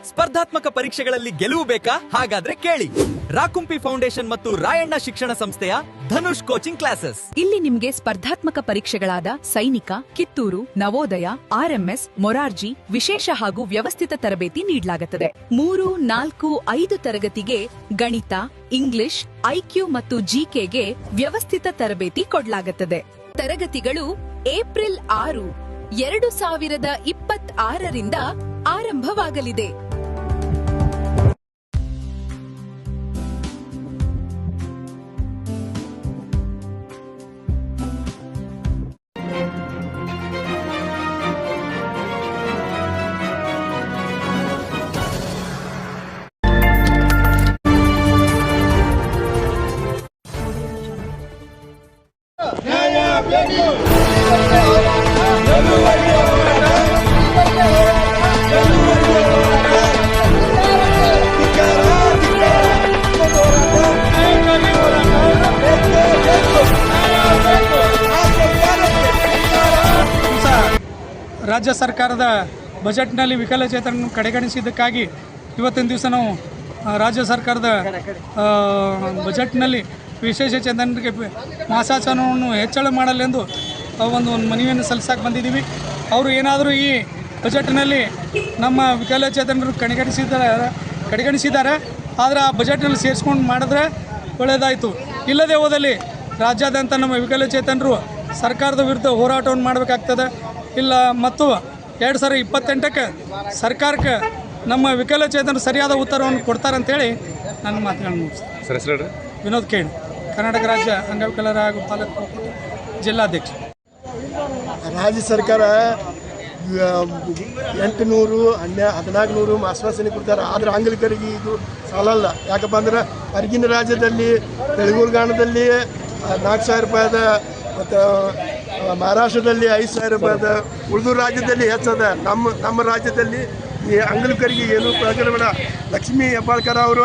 ಸ್ಪರ್ಧಾತ್ಮಕ ಪರೀಕ್ಷೆಗಳಲ್ಲಿ ಗೆಲುವು ಬೇಕಾ? ಹಾಗಾದ್ರೆ ಕೇಳಿ ರಾಕುಂಪಿ ಫೌಂಡೇಶನ್ ಮತ್ತು ರಾಯಣ್ಣ ಶಿಕ್ಷಣ ಸಂಸ್ಥೆಯ ಧನುಷ್ ಕೋಚಿಂಗ್ ಕ್ಲಾಸಸ್. ಇಲ್ಲಿ ನಿಮ್ಗೆ ಸ್ಪರ್ಧಾತ್ಮಕ ಪರೀಕ್ಷೆಗಳಾದ ಸೈನಿಕ, ಕಿತ್ತೂರು, ನವೋದಯ, ಆರ್ಎಂಎಸ್, ಮೊರಾರ್ಜಿ ವಿಶೇಷ ಹಾಗೂ ವ್ಯವಸ್ಥಿತ ತರಬೇತಿ ನೀಡಲಾಗುತ್ತದೆ. 3, 4, 5 ತರಗತಿಗೆ ಗಣಿತ, ಇಂಗ್ಲಿಷ್, ಐಕ್ಯೂ ಮತ್ತು ಜಿಕೆಗೆ ವ್ಯವಸ್ಥಿತ ತರಬೇತಿ ಕೊಡಲಾಗುತ್ತದೆ. ತರಗತಿಗಳು ಏಪ್ರಿಲ್ 6, 2026ರಿಂದ ಆರಂಭವಾಗಲಿದೆ. ರಾಜ್ಯ ಸರ್ಕಾರದ ಬಜೆಟ್ನಲ್ಲಿ ವಿಕಲಚೇತನನ್ನು ಕಡೆಗಣಿಸಿದ್ದಕ್ಕಾಗಿ ಇವತ್ತಿನ ದಿವಸ ನಾವು ರಾಜ್ಯ ಸರ್ಕಾರದ ಬಜೆಟ್ನಲ್ಲಿ ವಿಶೇಷ ಚೇತನರಿಗೆ ಮಾಸಾಚರಣೆಯನ್ನು ಹೆಚ್ಚಳ ಮಾಡಲೆಂದು ಒಂದು ಮನವಿಯನ್ನು ಸಲ್ಲಿಸಕ್ಕೆ ಬಂದಿದ್ದೀವಿ. ಅವರು ಏನಾದರೂ ಈ ಬಜೆಟ್ನಲ್ಲಿ ನಮ್ಮ ವಿಕಲಚೇತನರು ಕಡೆಗಣಿಸಿದ್ದಾರೆ. ಆದರೆ ಆ ಬಜೆಟ್ನಲ್ಲಿ ಸೇರಿಸ್ಕೊಂಡು ಮಾಡಿದ್ರೆ ಒಳ್ಳೆಯದಾಯಿತು. ಇಲ್ಲದೆ ಹೋದಲ್ಲಿ ರಾಜ್ಯಾದ್ಯಂತ ನಮ್ಮ ವಿಕಲಚೇತನರು ಸರ್ಕಾರದ ವಿರುದ್ಧ ಹೋರಾಟವನ್ನು ಮಾಡಬೇಕಾಗ್ತದೆ. ಇಲ್ಲ ಮತ್ತು 2028ಕ್ಕೆ ಸರ್ಕಾರಕ್ಕೆ ನಮ್ಮ ವಿಕಲಚೇತನರು ಸರಿಯಾದ ಉತ್ತರವನ್ನು ಕೊಡ್ತಾರಂತೇಳಿ ನನ್ನ ಮಾತುಗಳನ್ನು ಮುಗಿಸ್ತೀನಿ. ವಿನೋದ್ ಕೇಣ್, ಕರ್ನಾಟಕ ರಾಜ್ಯ ಅಂಗವಿಕಲರ ಹಾಗೂ ಪಾಲಕ ಜಿಲ್ಲಾಧ್ಯಕ್ಷ. ರಾಜ್ಯ ಸರ್ಕಾರ 800, 1400 ಆಶ್ವಾಸನೆ ಕೊಡ್ತಾರೆ. ಆದರೆ ಅಂಗವಿಕಲರಿಗೆ ಇದು ಸಾಲಲ್ಲ. ಯಾಕಪ್ಪ ಅಂದ್ರೆ ಹೊರಗಿನ ರಾಜ್ಯದಲ್ಲಿ ತೆಲಂಗಾಣದಲ್ಲಿ 4000 ರೂಪಾಯಿದ, ಮತ್ತು ಮಹಾರಾಷ್ಟ್ರದಲ್ಲಿ 5000 ರೂಪಾಯಿದ, ಉಳಿದು ರಾಜ್ಯದಲ್ಲಿ ಹೆಚ್ಚದ. ನಮ್ಮ ರಾಜ್ಯದಲ್ಲಿ ಈ ಅಂಗವಿಕಲರಿಗೆ ಏನು ಪ್ರಯೋಜನ. ಲಕ್ಷ್ಮೀ ಹೆಬ್ಬಾಳ್ಕರ್ ಅವರು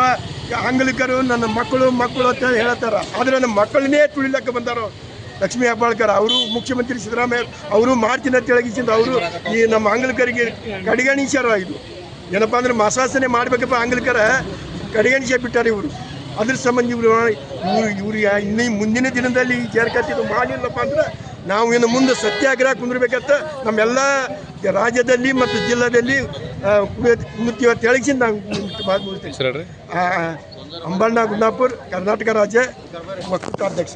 ಅಂಗವಿಕರು ನನ್ನ ಮಕ್ಕಳು ಅಂತ ಹೇಳ್ತಾರೆ. ಆದರೆ ನಮ್ಮ ಮಕ್ಕಳನ್ನೇ ತುಳಿಲಕ್ಕೆ ಬಂದಾರೋ ಲಕ್ಷ್ಮೀ ಹೆಬ್ಬಾಳ್ಕರ್ ಅವರು. ಮುಖ್ಯಮಂತ್ರಿ ಸಿದ್ದರಾಮಯ್ಯ ಅವರು ಮಾಡ್ತೀನಿ ಅಂತ ಹೇಳಿಸಿದ್ರು. ಅವರು ಈ ನಮ್ಮ ಅಂಗವಿಕರಿಗೆ ಕಡೆಗಣಿಸ್ಯಾರ. ಇದು ಏನಪ್ಪ ಅಂದ್ರೆ ಆಶ್ವಾಸನೆ ಮಾಡಬೇಕಪ್ಪ, ಅಂಗವಿಕರ ಕಡೆಗಣಿಸೇ ಬಿಟ್ಟಾರೆ ಇವರು. ಅದ್ರ ಸಂಬಂಧ ಇವರು ಇನ್ನೂ ಮುಂದಿನ ದಿನದಲ್ಲಿ ಈ ಜಾರಿಕತ್ತಿದ್ದು ಮಾಡಿಲ್ಲಪ್ಪ ಅಂದ್ರೆ ನಾವು ಇನ್ನು ಮುಂದೆ ಸತ್ಯಾಗ್ರಹ ಕುಂದಿರ್ಬೇಕಂತ ನಮ್ಮೆಲ್ಲ ರಾಜ್ಯದಲ್ಲಿ ಮತ್ತು ಜಿಲ್ಲಾದಲ್ಲಿ ಇವತ್ತು ಹೇಳಿಸಿ ನಾವು ಮುಗಿಸ್ತೀವಿ. ಅಂಬಣ್ಣ ಗುಂಡಾಪುರ್, ಕರ್ನಾಟಕ ರಾಜ್ಯ ಒಕ್ಕೂಟ ಅಧ್ಯಕ್ಷ.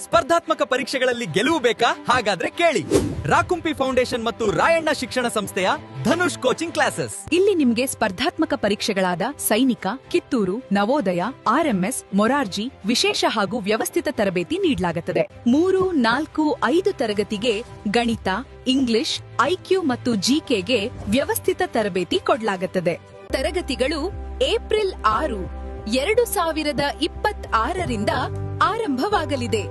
ಸ್ಪರ್ಧಾತ್ಮಕ ಪರೀಕ್ಷೆಗಳಲ್ಲಿ ಗೆಲುವು ಬೇಕಾ? ಹಾಗಾದ್ರೆ ಕೇಳಿ ರಾಕುಂಪಿ ಫೌಂಡೇಶನ್ ಮತ್ತು ರಾಯಣ್ಣ ಶಿಕ್ಷಣ ಸಂಸ್ಥೆಯ ಧನುಷ್ ಕೋಚಿಂಗ್ ಕ್ಲಾಸಸ್. ಇಲ್ಲಿ ನಿಮ್ಗೆ ಸ್ಪರ್ಧಾತ್ಮಕ ಪರೀಕ್ಷೆಗಳಾದ ಸೈನಿಕ, ಕಿತ್ತೂರು, ನವೋದಯ, ಆರ್ಎಂಎಸ್, ಮೊರಾರ್ಜಿ ವಿಶೇಷ ಹಾಗೂ ವ್ಯವಸ್ಥಿತ ತರಬೇತಿ ನೀಡಲಾಗುತ್ತದೆ. 3, 4, 5 ತರಗತಿಗೆ ಗಣಿತ, ಇಂಗ್ಲಿಷ್, ಐಕ್ಯೂ ಮತ್ತು ಜಿಕೆಗೆ ವ್ಯವಸ್ಥಿತ ತರಬೇತಿ ಕೊಡಲಾಗುತ್ತದೆ. ತರಗತಿಗಳು ಏಪ್ರಿಲ್ 6, 2026ರಿಂದ ಆರಂಭವಾಗಲಿದೆ.